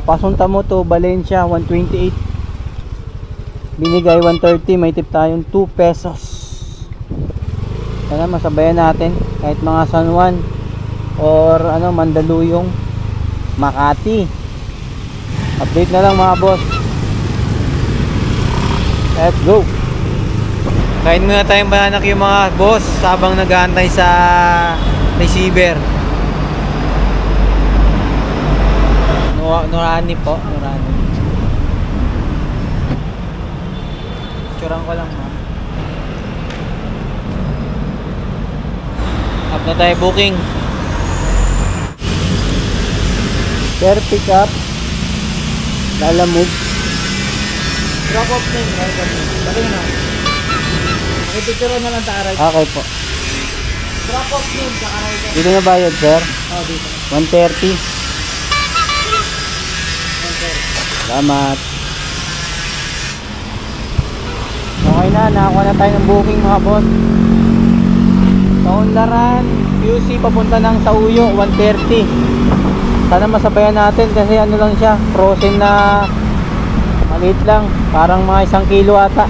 Pasunta mo to Valencia, 128. Binigay 130, may tip tayong 2 pesos. Sana masabayan natin kahit mga San Juan or Mandaluyong, Makati. Update na lang mga boss. Let's go. Kain muna tayong bananak yung mga boss habang nag-aantay sa receiver. Nurani po, Nurani. Picturean ko lang, ma'am. Up na tayo, booking. Sir, pick up. Lalamove. Drop off din, driver name. Dali na. Pakipicture na lang ta-arrive. Okay po. Drop off name, saka rider. Dito na bayad, sir? Oh, dito. 130. Salamat. Okay na, nakakuha na tayo ng booking mga boss. Kaunlaran, QC papunta ng Sauyo, 130. Sana masabayan natin kasi ano lang siya, frozen na maliit lang, parang mga 1 kilo ata.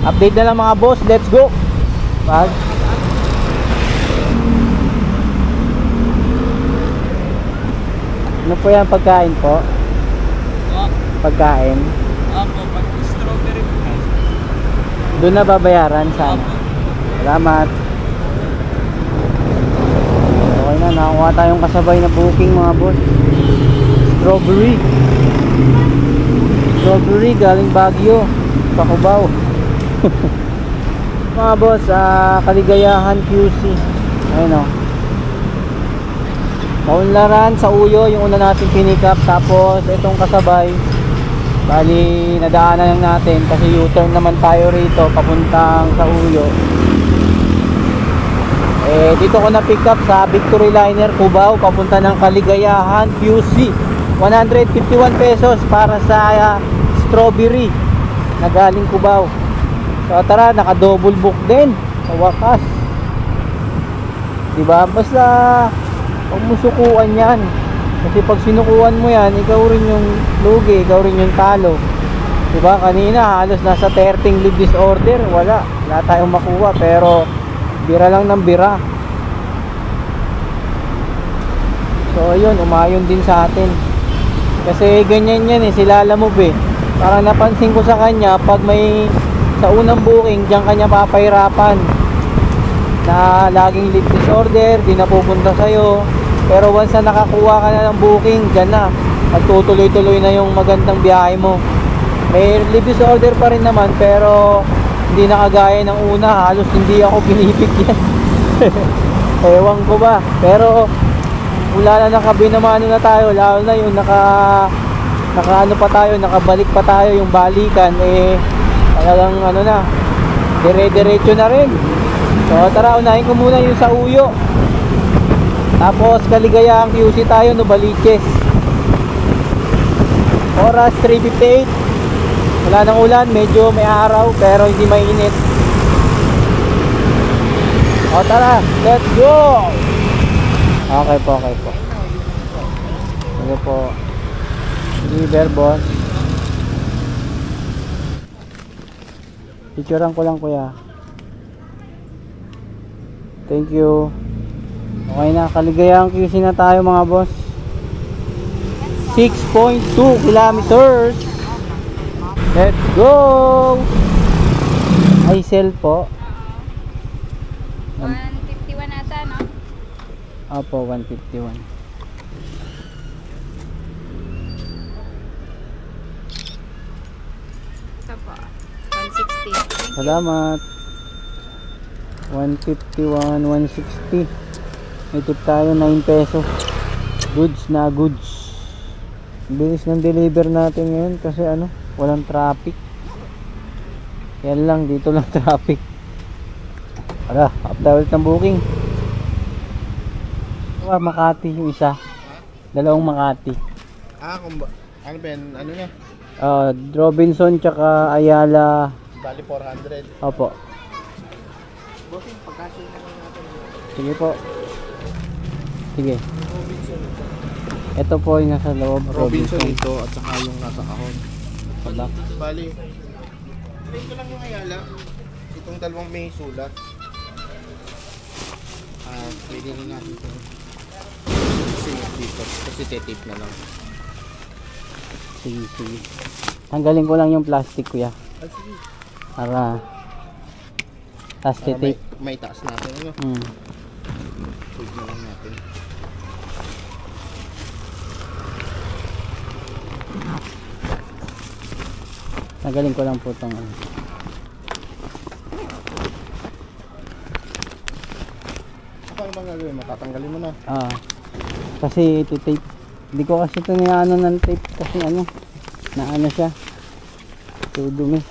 Update na lang mga boss, let's go. Pag ano po yan, pagkain po? Pagkain? Opo, pag strawberry po. Doon na babayaran sana. Salamat. Okay na, nakakuha tayong kasabay na booking mga boss. Strawberry. Strawberry galing Baguio, sa Cubao. Mga boss, Kaligayahan QC. Ayun o. Kaunlaran sa Uyo yung una natin pinick up, tapos itong kasabay bali nadaanan lang natin kasi U-turn naman tayo rito papuntang sa Uyo. Dito ko na pick up sa Victory Liner Cubao papunta ng Kaligayahan QC. 151 pesos para sa strawberry na galing Cubao. So tara, naka double book din sa wakas, diba? Basta huwag mo sukuan yan, kasi pag sinukuan mo yan, ikaw rin yung lugi, ikaw rin yung talo, diba? Kanina halos nasa 13 leave disorder, wala tayong makuha, pero bira lang ng bira. So ayun, umayon din sa atin kasi ganyan yan eh, sila Lalamove eh. Parang napansin ko sa kanya, pag may sa unang booking, diyan kanya papahirapan na laging leave disorder, di na pupunta sa'yo. Pero once na nakakuha ka na ng booking, dyan na, magtutuloy-tuloy na yung magandang biyahe mo. May leave disorder pa rin naman, pero hindi na kagaya ng una, halos hindi ako binibigyan. Ewan ko ba, pero wala na, nakabinamano na tayo, lalo na yung ano pa tayo, nakabalik pa tayo, yung balikan talagang ano na, dire-diretso na rin. So tara, unahin ko muna yung sa Uyo, tapos Kaligayahang QC tayo, Novaliches. Oras 3:58. Wala nang ulan, medyo may araw pero hindi mainit. O tara, let's go. Okay po. Sige po. Deliver boss. Picturean ko lang kuya. Thank you. Okay na, Kaligayahang QC na tayo mga boss. 6.2 kilometers. Let's go. Ay sell po. 151 ata, no? Apo, 151. Ito po. 160. Salamat. 151, 160. May tip tayo 9 pesos. Goods na goods. Bilis ng deliver natin ngayon kasi ano, walang traffic. Yan lang, dito lang traffic. Tara, after ulit ng booking. Makati yung isa. Dalawang Makati. Ano ba yan? Ano na? Robinson tsaka Ayala. Bali 400. Opo. Bossing, pagkasya na lang natin. Sige po. Sige. Ito po yung nasa loob. Robinson ito at saka yung nasa kahon. Tabak. Bali. Ito lang yung Ayala. Itong dalawang may sulat. Pwede rin natin ito. Dito. Kasi tape na lang. Sige. Tanggalin ko lang yung plastic kuya. Sige. Para tape. May taas natin. Ano? Pwede na lang natin. Nagaling ko lang po itong ano. Paano bang gagawin? Matatanggalin mo na. Kasi ito tape. Hindi ko kasi ito niyaano ng tape kasi ano, na ano siya. So dumi.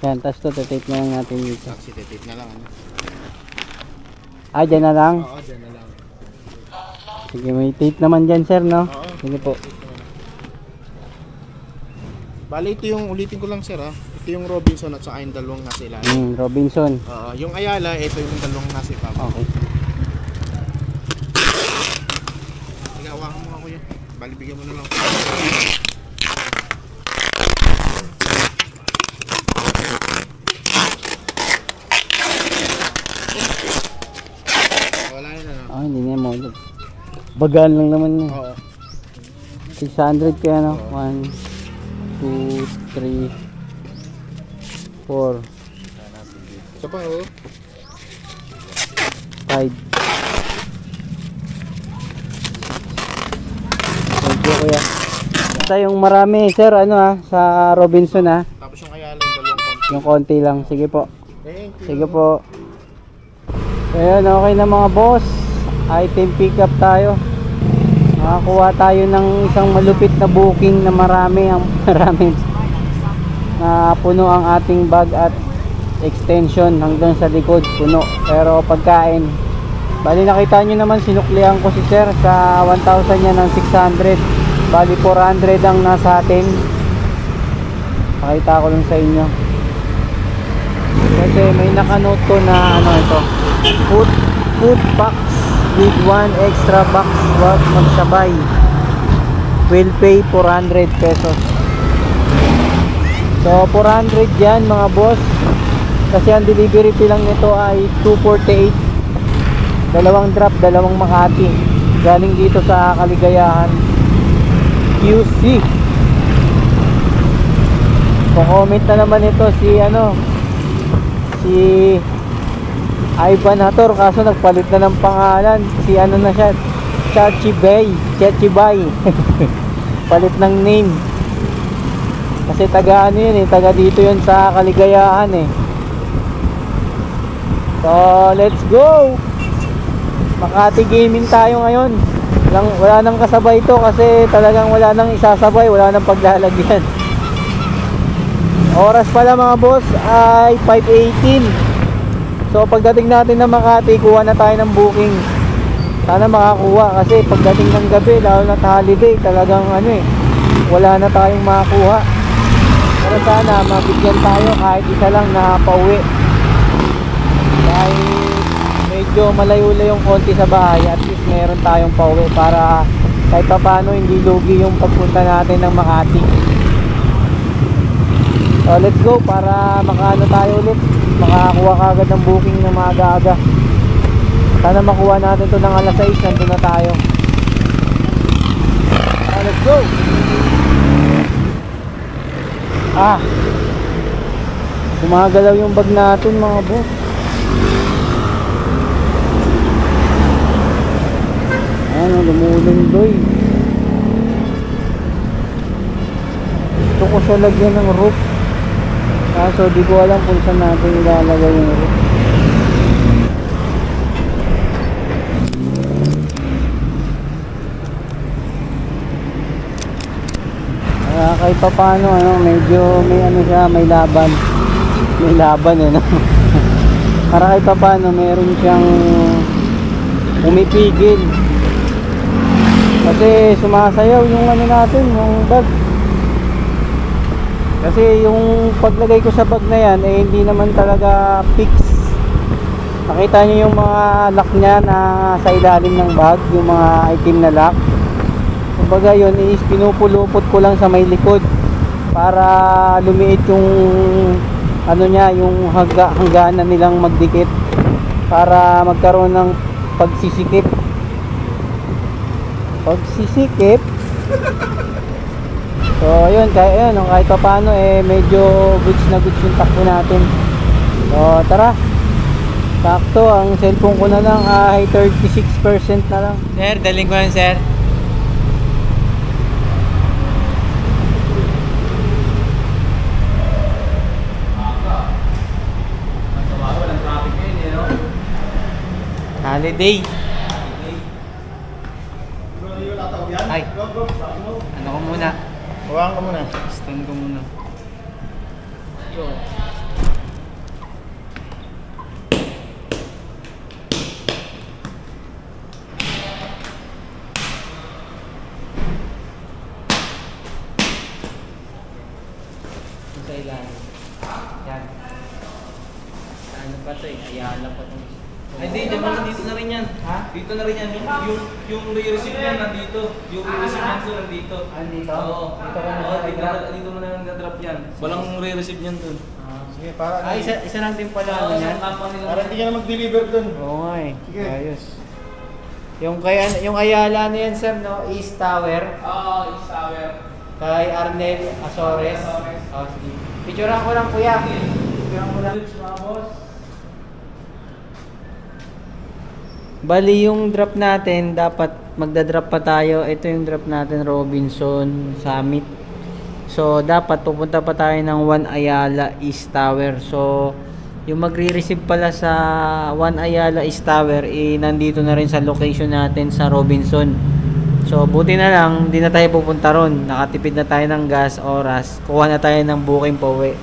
Yan, tapos ito tape na lang natin dito. Taxi tape na lang. Ano? Dyan na lang. Oo, dyan na lang. Sige, may tape naman dyan sir, no? Oo. Sige po. Bali, ito yung ulitin ko lang sir ha. Ito yung Robinson at saka yung dalawang nasa ilalim. Robinson. Oo, yung Ayala, ito yung dalawang nasa ibabaw. Okay. Sige, hawakan mo nga kuya. Bali, bigyan mo na lang. Wala yun ano. Hindi na mo. Bagaan lang naman niya. Oo. 600 kaya no? 1, 2, 3, 4, Isa pa oh. 5. Thank you kuya. Basta yung marami sir, ano sa Robinson Tapos yung Ayala, yung dalawang konti. yung konti lang. Sige po. Thank you. Sige po. So yun, okay na mga boss. Item pick up tayo. Nakakuha tayo ng isang malupit na booking na marami na puno ang ating bag at extension hanggang sa likod puno. Pero pagkain, bali nakita nyo naman sinuklihan ko si sir sa 1,000 niya ng 600. Bali 400 ang nasa atin. Pakita ko lang sa inyo. Kasi may nakanote ko na ano ito, food box with 1 extra box, wag magsabay, will pay 400 pesos. So 400 yan mga boss, kasi ang delivery fee lang nito ay 248. Dalawang drop, dalawang Makati, galing dito sa Kaligayahan QC. Comment na naman ito si si Ivan Hator, kaso nagpalit na ng pangalan. Si ano na siya, Chachibay palit ng name. Kasi taga ano yun taga dito yun sa Kaligayahan So let's go. Makati Gaming tayo ngayon. Wala nang kasabay to kasi talagang wala nang isasabay, wala nang paglalagyan. Oras pala mga boss ay 5:18. So pagdating natin ng Makati, kuha na tayo ng booking. Sana makakuha kasi pagdating ng gabi, lalo na holiday, talagang wala na tayong makakuha. Pero sana mabigyan tayo kahit isa lang na pauwi. Dahil medyo malayo-layo yung konti sa bahay, at least meron tayong pauwi para kahit pa paano hindi lugi yung pagpunta natin ng Makati. So let's go para makaano tayo ulit, makakuha kagad ng booking na maaga-aga. Sana makuha natin to ng alas 6, nandun na tayo. So let's go. Gumagalaw yung bag natin mga boss. Lumulundoy. Gusto ko siya lagyan ng roof, kaso di ko alam kung saan natin ilalagay yung roof. Kaya kahit pa paano medyo may siya, may laban para kahit pa paano meron siyang umipigil. Kasi sumasayaw yung natin, yung bag. Kasi yung paglagay ko sa bag na yan hindi naman talaga fix. Nakita nyo yung mga lock nya na sa ilalim ng bag, yung mga itim na lock. Kumbaga yun is pinupulupot ko lang sa may likod para lumiit yung nya, yung hangganan nilang magdikit, para magkaroon ng pagsisikip. So yun, kahit pa paano medyo goods na goods yung takbo natin. So tara, sakto ang cellphone ko na lang ay 36% na lang. Sir, daling ko lang sir. Holiday. Ay, ano ko muna? Huwag ka muna. Stand ko muna. Yo. Sa ilalim. Yan. Ano pa to eh? Ayala pa to. Ay, di, dito na rin yan. Ha? Dito na rin yan. Yung re-receive niya nandito. Yung re-receive niya doon nandito. Dito? Oo. Dito ka na Oo, nag-drop? dito mo na nag-drop yan. Walang re-receive niyan doon. Sige, para Ay, isa lang din pala ano yan. para hindi ka na mag-deliver dun. Oo nga eh. Sige. Ayos. Yung Ayala na yan, sir, no? East Tower. Oo, East Tower. Kay Arnel Azores. Oh, sige. Picturean ko lang, kuya. Picturean ko lang. Mga boss. Bali yung drop natin, dapat magda-drop pa tayo. Ito yung drop natin, Robinson Summit. So, dapat pupunta pa tayo ng 1 Ayala East Tower. So, yung magre-receive pala sa 1 Ayala East Tower, nandito na rin sa location natin sa Robinson. So, buti na lang, hindi na tayo pupunta ron. Nakatipid na tayo ng gas, oras. Kuha na tayo ng booking pauwi.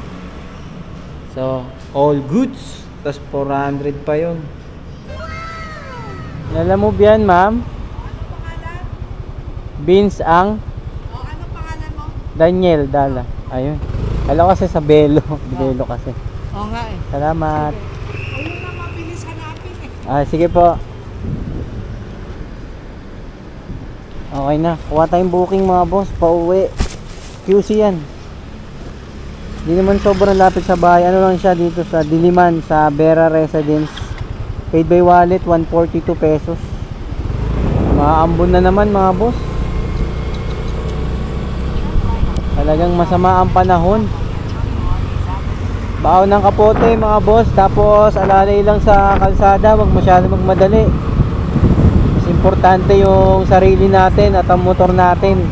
So, all goods. Tapos 400 pa yun. Alam mo yan, ma'am? Beans ang? Anong pangalan mo? Daniel Dala. Ayun. Alam kasi sa Belo. Belo kasi. Oo nga eh. Salamat. Ayun na, mabilis hanapin eh. Sige po. Okay na. Kuha tayong booking mga boss. Pauwi. QC yan. Hindi naman sobrang lapit sa bahay. Ano lang siya dito sa Diliman, sa Vera Residence. Paid by wallet, 142 pesos. Maambon na naman mga boss. Talagang masama ang panahon. Baon ng kapote mga boss. Tapos alalay lang sa kalsada. Huwag masyado magmadali. Mas importante yung sarili natin at ang motor natin.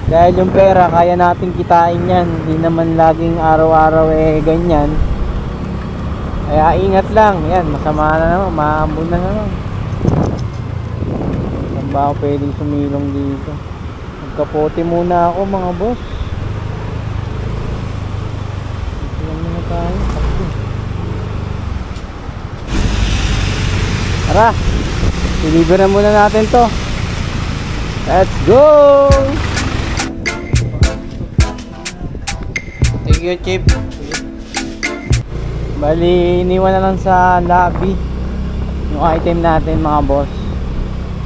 Dahil yung pera kaya natin kitain yan. Hindi naman laging araw-araw ganyan. Kaya ingat lang. Yan, masama na naman. Maambon na naman. Saan ba ako pwedeng sumilong dito? Magkapote muna ako mga boss. Ito lang muna tayo. Tara! Deliver na muna natin to. Let's go! Thank you, Chip. Bali, iniwan na lang sa lobby yung item natin mga boss.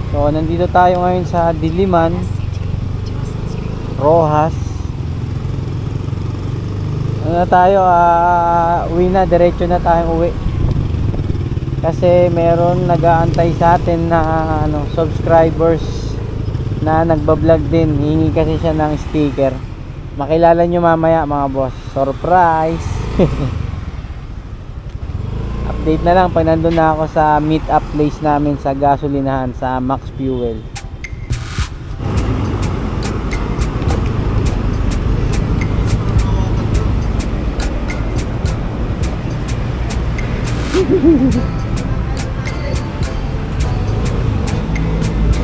So, nandito tayo ngayon sa Diliman, Rojas. Ano na tayo, uwi na, diretso na tayong uwi. Kasi meron nag-aantay sa atin na subscribers na nagbablog din. Hihingi kasi siya ng sticker. Makilala nyo mamaya mga boss. Surprise! Update na lang pag nandun na ako sa meet up place namin sa gasolinahan sa Max Fuel.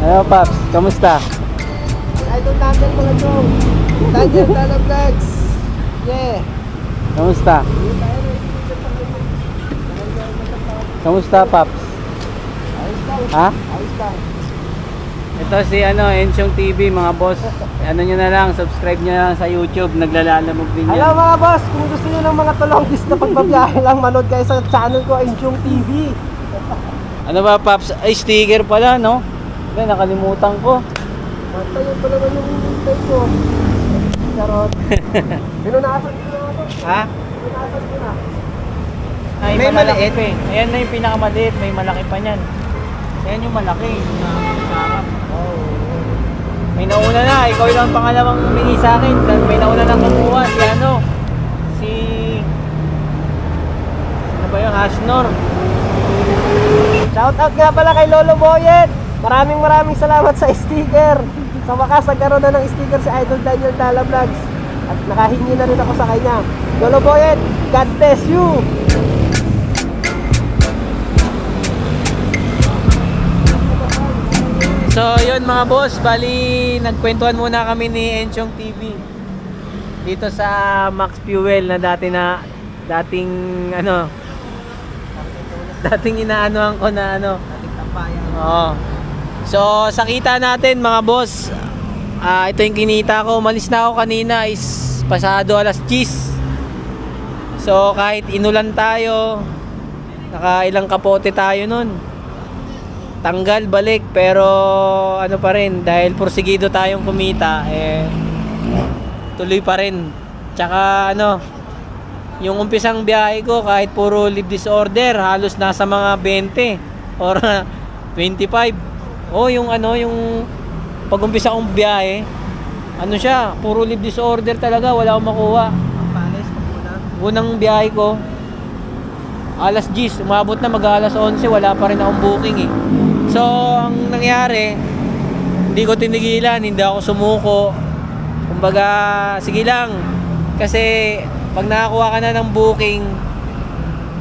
Hello Paps, kamusta? Idol natin mga chong. Daniel Dala Vlogs. Yeah. Kamusta? Kamusta Paps? Ha? Ito si Enchong TV mga boss. Ano nyo na lang, subscribe nyo na lang sa YouTube. Naglalalamog din yan. Hello mga boss, kung gusto niyo ng mga tulongkis na pagbabiyahe lang, manood kayo sa channel ko, Enchong TV. Ano ba Paps? Ay, sticker pala no? Ay, nakalimutan ko. Matayo pa naman yung hintay ko. Charot. Pinunasan ko na ako. Ha? Pinunasan ko na. Ay, May malaki maliit. pa eh. Ayan na yung pinakamaliit, may malaki pa niyan. Ayan yung malaki. Sarap. May nauna na, ikaw lang pangalawang humingi sa akin. May nauna na kumuha si ano ba yung Hashnor? Shout out nga pala kay Lolo Boyet. Maraming salamat sa sticker. Sa wakas, nagkaroon na ng sticker si Idol Daniel Dala Vlogs. At nakahingi na rin ako sa kanya. Lolo Boyet, God bless you! So yun mga boss, bali nagkwentuhan muna kami ni Enchong TV dito sa Max Fuel na dating inaanohan ko na Dating tampayan. Oo. So sa kita natin mga boss, ito yung kinita ko. Umalis na ako kanina is pasado 10:00. So kahit inulan tayo, nakailang kapote tayo nun, tanggal balik, pero ano pa rin, dahil porsigido tayong kumita, tuloy pa rin. Tsaka yung umpisang biyahe ko, kahit puro leave disorder, halos nasa mga 20 or 25. Yung pag-umpisa kong biyahe, puro leave disorder talaga, wala akong makuha. Pampalis, Unang biyahe ko, 10:00, umabot na mag-alas 11, wala pa rin akong booking eh. So, ang nangyari, hindi ko tinigilan, hindi ako sumuko. Kumbaga, sige lang. Kasi, pag nakakuha ka na ng booking,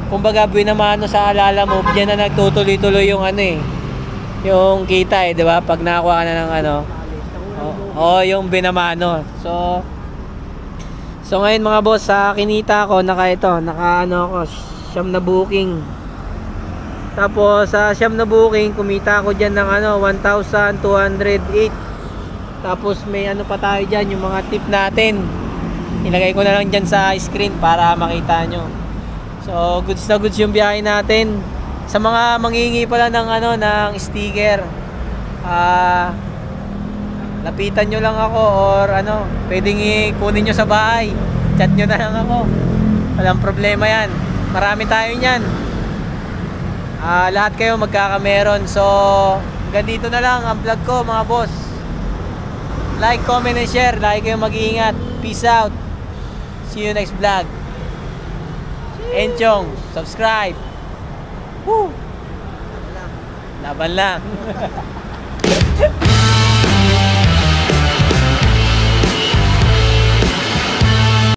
kumbaga, binamano sa alala mo, diyan na nagtutuloy-tuloy yung yung kita di ba? Pag nakakuha ka na ng yung binamano. So ngayon mga boss, sa kinita ko, naka ako, 9 na booking. Tapos sa 9 na booking, kumita ako dyan ng 1,208. Tapos may pa tayo dyan, yung mga tip natin. Ilagay ko na lang dyan sa screen para makita nyo. So goods na goods yung biyahe natin. Sa mga manghihingi pala ng sticker, lapitan nyo lang ako, or pwedeng kunin nyo sa bahay, chat nyo na lang ako, walang problema yan, marami tayo nyan. Lahat kayo magkakameron. So hanggang dito na lang ang vlog ko mga boss. Like, comment, and share. Lagi kayong mag-iingat. Peace out. See you next vlog. Enchong, subscribe. Woo! Laban lang.